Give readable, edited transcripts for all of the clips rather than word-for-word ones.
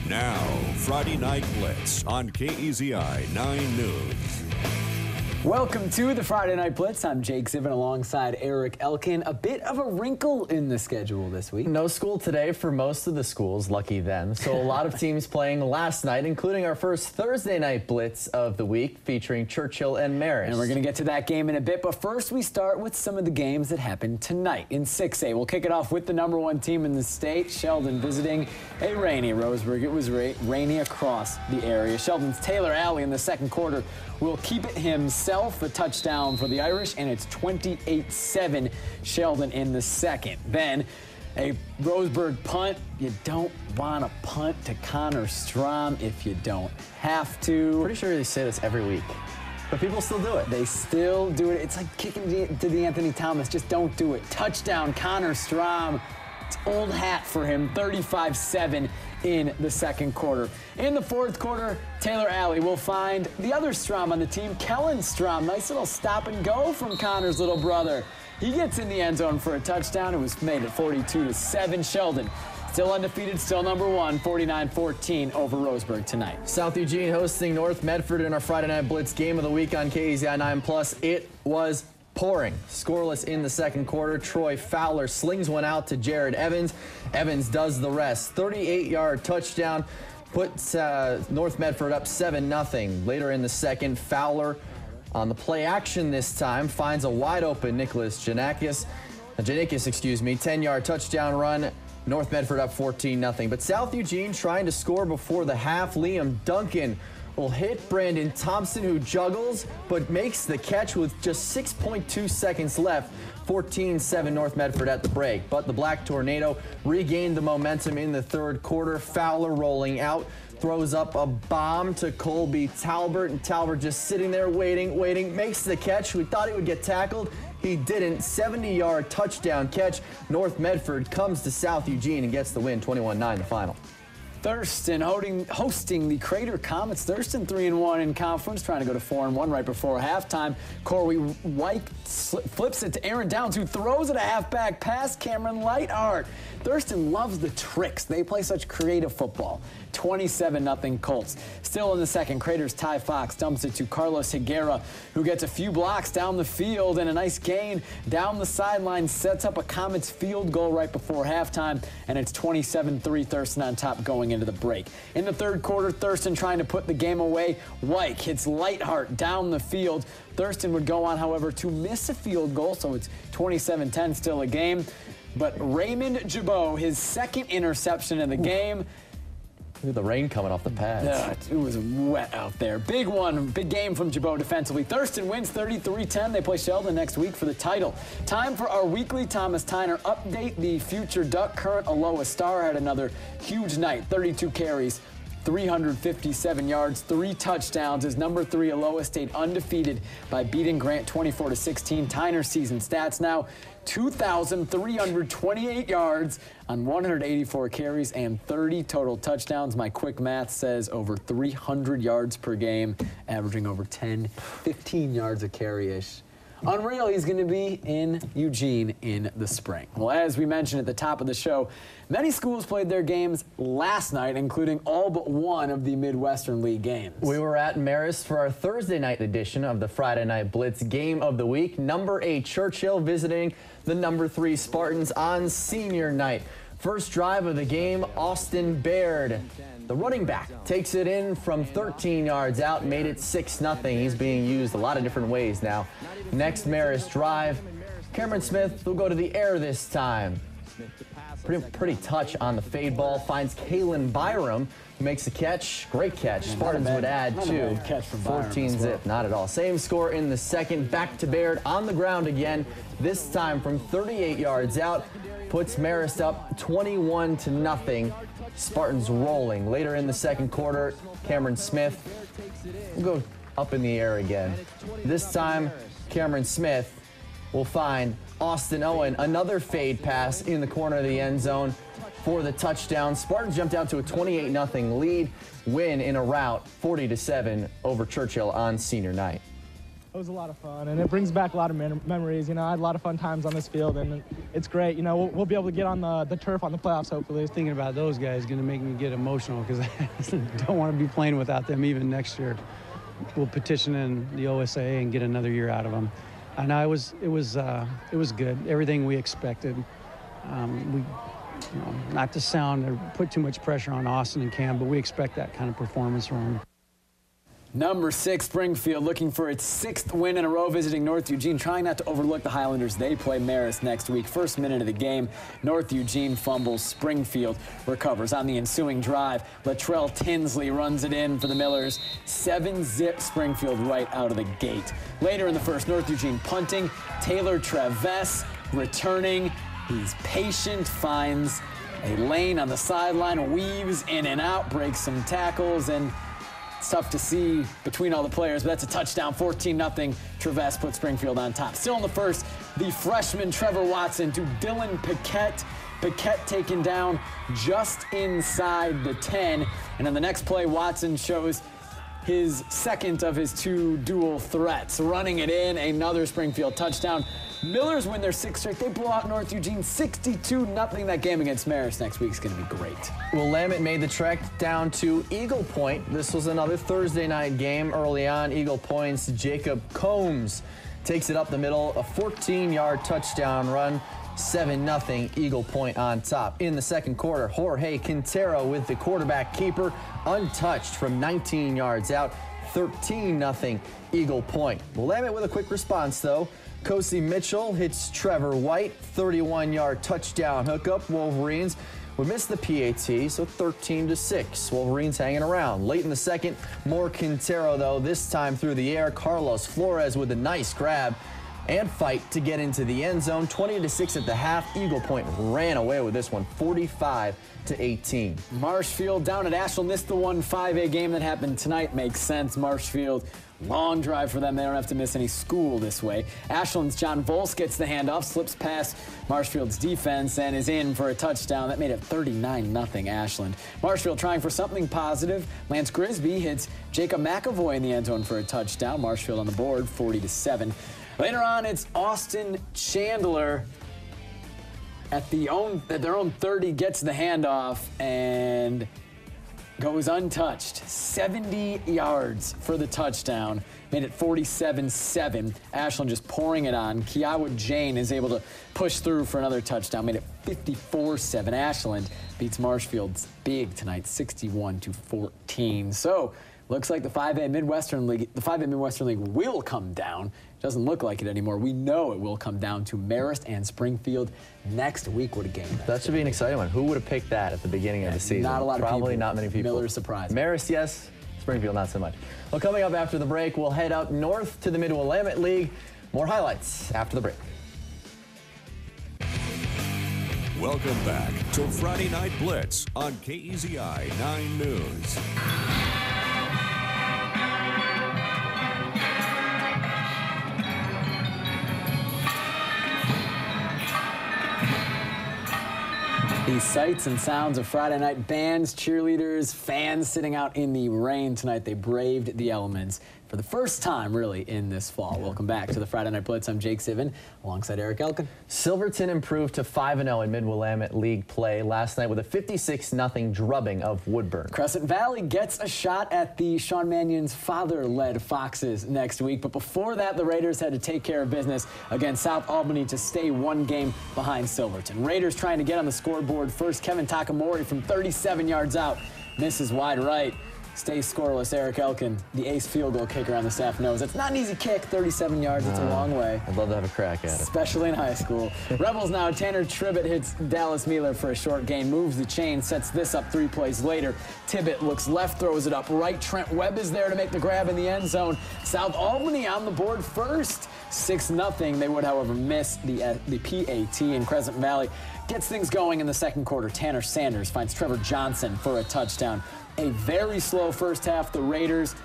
Now, Friday Night Blitz on KEZI 9 News. Welcome to the Friday Night Blitz. I'm Jake Zivin alongside Eric Elkin. A bit of a wrinkle in the schedule this week. No school today for most of the schools, lucky them. So a lot of teams playing last night, including our first Thursday Night Blitz of the week featuring Churchill and Marist. And we're going to get to that game in a bit, but first we start with some of the games that happened tonight in 6A. We'll kick it off with the #1 team in the state, Sheldon, visiting a rainy Roseburg. It was rainy across the area. Sheldon's Taylor Alley in the second quarter will keep it himself. A touchdown for the Irish, and it's 28-7 Sheldon in the second. Then a Roseburg punt. You don't want to punt to Connor Strom if you don't have to. Pretty sure they say this every week, but people still do it. They still do it. It's like kicking to the Anthony Thomas. Just don't do it. Touchdown, Connor Strom. It's old hat for him, 35-7 in the second quarter. In the fourth quarter, Taylor Alley will find the other Strom on the team, Kellen Strom. Nice little stop and go from Connor's little brother. He gets in the end zone for a touchdown. It was made at 42-7. Sheldon still undefeated, still #1, 49-14 over Roseburg tonight. South Eugene hosting North Medford in our Friday Night Blitz game of the week on KEZI 9+. It was pouring. Scoreless in the second quarter. Troy Fowler slings one out to Jared Evans. Evans does the rest. 38-yard touchdown puts North Medford up 7-0. Later in the second, Fowler on the play action this time finds a wide open Nicholas Janakis, 10-yard touchdown run. North Medford up 14-0. But South Eugene trying to score before the half. Liam Duncan will hit Brandon Thompson, who juggles but makes the catch with just 6.2 seconds left. 14-7 North Medford at the break. But the Black Tornado regained the momentum in the third quarter. Fowler rolling out, throws up a bomb to Colby Talbert, and Talbert just sitting there waiting, makes the catch. We thought he would get tackled. He didn't. 70-yard touchdown catch. North Medford comes to South Eugene and gets the win, 21-9 the final. Thurston hosting the Crater Comets. Thurston 3-1 in conference, trying to go to 4-1 right before halftime. Corey White flips it to Aaron Downs, who throws it a halfback past Cameron Lightheart. Thurston loves the tricks. They play such creative football. 27-0 Colts. Still in the second, Crater's Ty Fox dumps it to Carlos Higuera, who gets a few blocks down the field and a nice gain down the sideline, sets up a Comets field goal right before halftime, and it's 27-3 Thurston on top going into the break. In the third quarter, Thurston trying to put the game away. White hits Lightheart down the field. Thurston would go on, however, to miss a field goal, so it's 27-10 still a game. But Raymond Jabot, his second interception in the game. Look at the rain coming off the pads. Yeah, it was wet out there. Big game from Jabot defensively. Thurston wins 33-10. They play Sheldon next week for the title. Time for our weekly Thomas Tyner update. The future Duck, current Aloha Star, had another huge night. 32 carries, 357 yards, 3 touchdowns. His #3 Aloha stayed undefeated by beating Grant 24-16. Tyner's season stats now 2,328 yards on 184 carries and 30 total touchdowns. My quick math says over 300 yards per game, averaging over 15 yards a carry-ish. Unreal. He's going to be in Eugene in the spring. Well, as we mentioned at the top of the show, many schools played their games last night, including all but one of the Midwestern League games. We were at Marist for our Thursday night edition of the Friday Night Blitz game of the week. #8 Churchill visiting the #3 Spartans on senior night. First drive of the game, Austin Baird, the running back, takes it in from 13 yards out, made it 6-0. He's being used a lot of different ways now. Next Marist drive, Cameron Smith will go to the air this time. Pretty touch on the fade ball, finds Kalen Byram, who makes the catch. Great catch. Spartans would add two. 14 zip, not at all. Same score in the second. Back to Baird on the ground again, this time from 38 yards out. Puts Marist up 21-0. Spartans rolling. Later in the second quarter, Cameron Smith will go up in the air again. This time, Cameron Smith will find Austin Owen, another fade pass in the corner of the end zone for the touchdown. Spartans jumped out to a 28-0 lead, win in a rout, 40-7 over Churchill on senior night. It was a lot of fun, and it brings back a lot of memories. You know, I had a lot of fun times on this field, and it's great. You know, we'll be able to get on the turf on the playoffs, hopefully. Thinking about those guys is going to make me get emotional because I don't want to be playing without them even next year. We'll petition in the OSA and get another year out of them. And it was good. Everything we expected. Not to sound or put too much pressure on Austin and Cam, but we expect that kind of performance from them. Number 6, Springfield, looking for its 6th win in a row, visiting North Eugene, trying not to overlook the Highlanders. They play Marist next week. First minute of the game, North Eugene fumbles, Springfield recovers. On the ensuing drive, Latrell Tinsley runs it in for the Millers. 7-zip Springfield right out of the gate. Later in the first, North Eugene punting, Taylor Traves returning. He's patient, finds a lane on the sideline, weaves in and out, breaks some tackles, and it's tough to see between all the players, but that's a touchdown, 14-0. Traves puts Springfield on top. Still in the first, the freshman Trevor Watson to Dylan Paquette. Paquette taken down just inside the 10. And on the next play, Watson shows his second of his 2 dual threats. Running it in, another Springfield touchdown. Millers win their 6th straight. They blow out North Eugene 62-0. That game against Marist next week is going to be great. Willamette made the trek down to Eagle Point. This was another Thursday night game. Early on, Eagle Point's Jacob Combs takes it up the middle, a 14-yard touchdown run. 7-0 Eagle Point on top. In the second quarter, Jorge Quintero with the quarterback keeper, untouched from 19 yards out. 13-0 Eagle Point. Willamette with a quick response, though. Kosi Mitchell hits Trevor White, 31-yard touchdown hookup. Wolverines would miss the PAT, so 13-6. Wolverines hanging around. Late in the second, more Quintero, though, this time through the air. Carlos Flores with a nice grab and fight to get into the end zone. 20-6 at the half. Eagle Point ran away with this one, 45-18. Marshfield down at Ashland. This the 5A game that happened tonight. Makes sense. Marshfield, long drive for them. They don't have to miss any school this way. Ashland's John Volz gets the handoff, slips past Marshfield's defense, and is in for a touchdown. That made it 39-0 Ashland. Marshfield trying for something positive. Lance Grisby hits Jacob McAvoy in the end zone for a touchdown. Marshfield on the board, 40-7. Later on, it's Austin Chandler at their own 30, gets the handoff and goes untouched. 70 yards for the touchdown. Made it 47-7. Ashland just pouring it on. Kiawa Jane is able to push through for another touchdown. Made it 54-7. Ashland beats Marshfield's big tonight, 61-14. So looks like the 5A Midwestern League will come down. Doesn't look like it anymore. We know it will come down to Marist and Springfield next week. What a game that should be an exciting one. Who would have picked that at the beginning of the season? Not a lot of people. Probably not many people. Miller's surprised. Marist, yes. Springfield, not so much. Well, coming up after the break, we'll head up north to the Mid-Willamette League. More highlights after the break. Welcome back to Friday Night Blitz on KEZI 9 News. The sights and sounds of Friday night, bands, cheerleaders, fans sitting out in the rain tonight. They braved the elements for the first time, really, in this fall. Welcome back to the Friday Night Blitz. I'm Jake Sivan, alongside Eric Elkin. Silverton improved to 5-0 in Mid-Willamette League play last night with a 56-0 drubbing of Woodburn. Crescent Valley gets a shot at the Sean Mannion's father-led Foxes next week. But before that, the Raiders had to take care of business against South Albany to stay one game behind Silverton. Raiders trying to get on the scoreboard first. Kevin Takamori from 37 yards out misses wide right. Stays scoreless. Eric Elkin, the ace field goal kicker on the staff, knows it's not an easy kick. 37 yards, it's a long way. I'd love to have a crack at it. Especially in high school. Rebels now, Tanner Tribbett hits Dallas Mealer for a short gain, moves the chain, sets this up 3 plays later. Tibbett looks left, throws it up right. Trent Webb is there to make the grab in the end zone. South Albany on the board first. 6-0. They would, however, miss the PAT, and Crescent Valley gets things going in the second quarter. Tanner Sanders finds Trevor Johnson for a touchdown. A very slow first half. The Raiders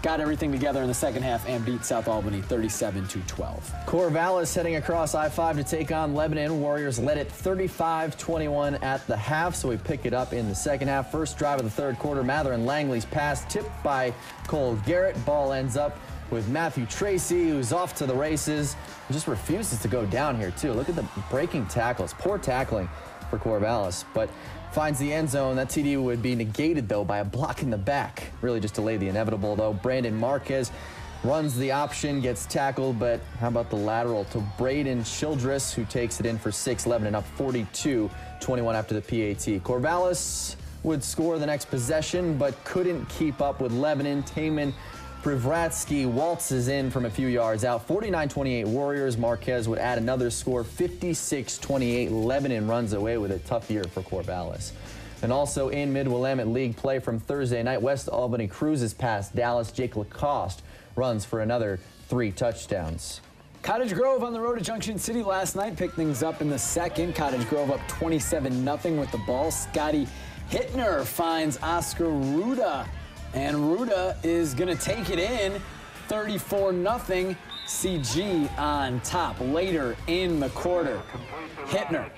got everything together in the second half and beat South Albany 37-12. Corvallis heading across I-5 to take on Lebanon. Warriors led it 35-21 at the half, so we pick it up in the second half. First drive of the third quarter, Mather and Langley's pass tipped by Cole Garrett. Ball ends up with Matthew Tracy, who's off to the races. He just refuses to go down here, too. Look at the breaking tackles. Poor tackling for Corvallis, but finds the end zone. That TD would be negated, though, by a block in the back. Really just delayed the inevitable, though. Brandon Marquez runs the option, gets tackled, but how about the lateral to Braden Childress, who takes it in for 6, Lebanon up 42-21 after the PAT. Corvallis would score the next possession, but couldn't keep up with Lebanon. Taman Privratsky waltzes in from a few yards out. 49-28 Warriors. Marquez would add another score, 56-28. Lebanon runs away with a tough year for Corvallis. And also in Mid-Willamette League play from Thursday night, West Albany cruises past Dallas. Jake Lacoste runs for another 3 touchdowns. Cottage Grove on the road to Junction City last night picked things up in the second. Cottage Grove up 27-0 with the ball. Scotty Hittner finds Oscar Ruda, and Ruda is going to take it in. 34-0. CG on top later in the quarter. Hittner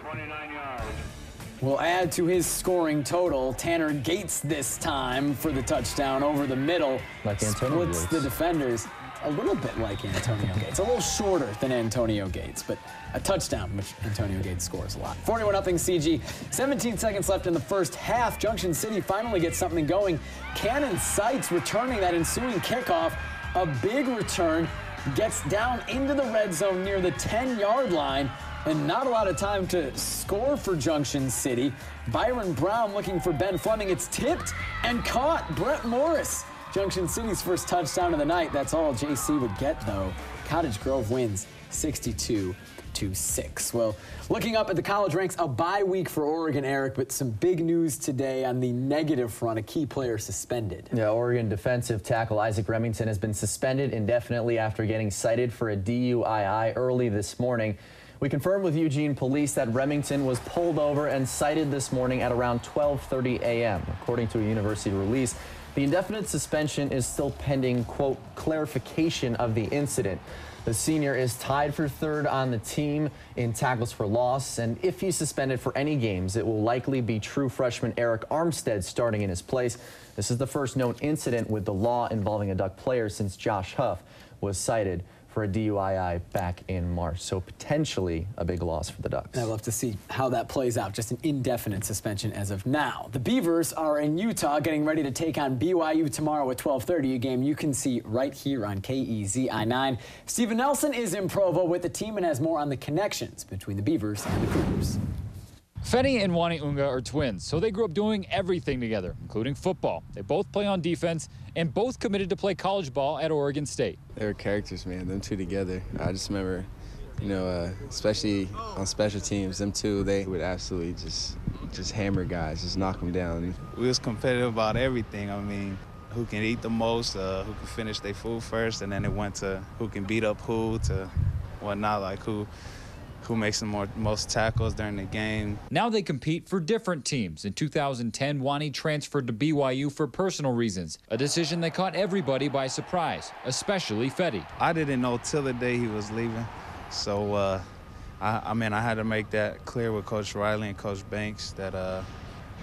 will add to his scoring total. Tanner Gates this time for the touchdown over the middle. Like Antonio Splits Gates. the defenders. A little bit like Antonio Gates. A little shorter than Antonio Gates, but a touchdown, which Antonio Gates scores a lot. 41-0 CG. 17 seconds left in the first half. Junction City finally gets something going. Cannon Sights returning that ensuing kickoff. A big return. Gets down into the red zone near the 10-yard line. And not a lot of time to score for Junction City. Byron Brown looking for Ben Fleming. It's tipped and caught. Brett Morris. Junction City's first touchdown of the night. That's all JC would get, though. Cottage Grove wins 62-6. Well, looking up at the college ranks, a bye week for Oregon, Eric, but some big news today on the negative front. A key player suspended. Yeah, Oregon defensive tackle Isaac Remington has been suspended indefinitely after getting cited for a DUII early this morning. We confirmed with Eugene Police that Remington was pulled over and cited this morning at around 12:30 a.m. According to a university release, the indefinite suspension is still pending, quote, clarification of the incident. The senior is tied for 3rd on the team in tackles for loss, and if he's suspended for any games, it will likely be true freshman Eric Armstead starting in his place. This is the first known incident with the law involving a Duck player since Josh Huff was cited for a DUII back in March. So potentially a big loss for the Ducks. I'd love to see how that plays out. Just an indefinite suspension as of now. The Beavers are in Utah getting ready to take on BYU tomorrow at 12:30, a game you can see right here on KEZI9. Steven Nelson is in Provo with the team and has more on the connections between the Beavers and the Cougars. Fetty and Wani Unga are twins, so they grew up doing everything together, including football. They both play on defense and both committed to play college ball at Oregon State. They were characters, man, them two together. I just remember, you know, especially on special teams, them two, they would absolutely just hammer guys, just knock them down. We was competitive about everything. I mean, who can eat the most, who can finish their food first, and then it went to who can beat up who to whatnot, like who makes the most tackles during the game. Now they compete for different teams. In 2010, Wani transferred to BYU for personal reasons, a decision that caught everybody by surprise, especially Fetty. I didn't know till the day he was leaving, so I mean, I had to make that clear with Coach Riley and Coach Banks that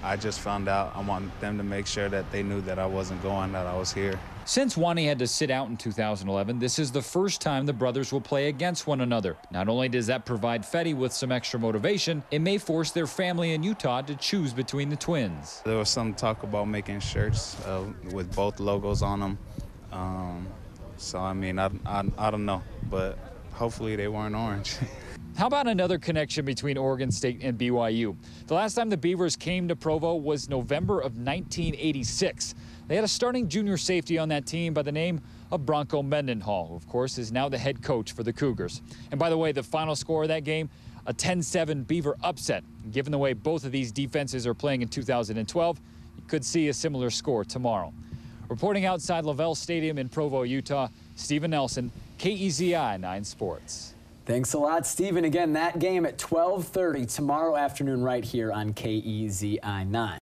I just found out. I want them to make sure that they knew that I wasn't going, that I was here. Since Wani had to sit out in 2011, this is the first time the brothers will play against one another. Not only does that provide Fetty with some extra motivation, it may force their family in Utah to choose between the twins. There was some talk about making shirts with both logos on them. So, I mean, I don't know, but hopefully they weren't orange. How about another connection between Oregon State and BYU? The last time the Beavers came to Provo was November of 1986. They had a starting junior safety on that team by the name of Bronco Mendenhall, who, of course, is now the head coach for the Cougars. And by the way, the final score of that game, a 10-7 Beaver upset. Given the way both of these defenses are playing in 2012, you could see a similar score tomorrow. Reporting outside Lavelle Stadium in Provo, Utah, Steven Nelson, KEZI 9 Sports. Thanks a lot, Steven. Again, that game at 12:30 tomorrow afternoon right here on KEZI 9.